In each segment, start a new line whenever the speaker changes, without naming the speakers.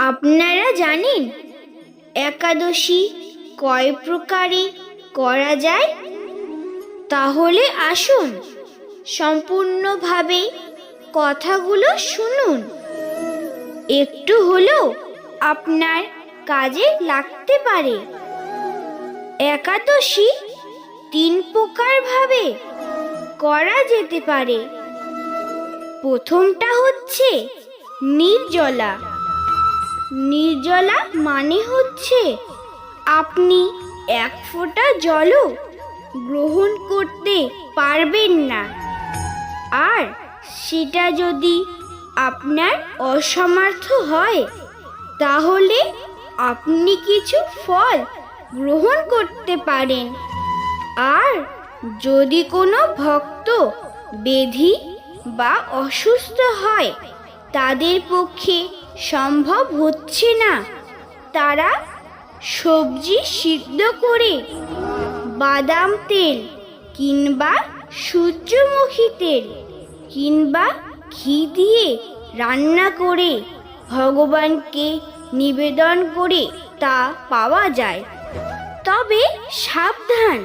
আপনারা জানেন একাদশী কয় প্রকারে করা যায়? তাহলে আসুন সম্পূর্ণভাবে কথাগুলো শুনুন, একটু হলেও আপনার কাজে লাগতে পারে। একাদশী 3 প্রকার ভাবে করা যেতে পারে। প্রথমটা হচ্ছে নির্জলা। নির্জলা মানে হচ্ছে আপনি 1 ফোঁটা জলও গ্রহণ করতে পারবেন না, আর সেটা যদি আপনার অসামর্থ্য হয় তাহলে আপনি কিছু ফল গ্রহণ করতে পারেন। আর যদি কোনো ভক্ত ব্যাধি বা অসুস্থ হয়, তাদের পক্ষে সম্ভব হচ্ছে না, তারা সবজি সিদ্ধ করে বাদাম তেল কিংবা সূর্যমুখী তেল কিংবা ঘি দিয়ে রান্না করে ভগবানকে নিবেদন করে তা পাওয়া যায়। তবে সাবধান,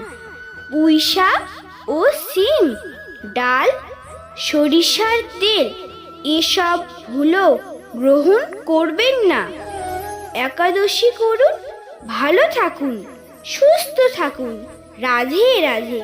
পুঁই শাক ও শিম, ডাল, সরিষার তেল এসব ভুলো গ্রহণ করবেন না। একাদশী করুন, ভালো থাকুন, সুস্থ থাকুন। রাধে রাধে।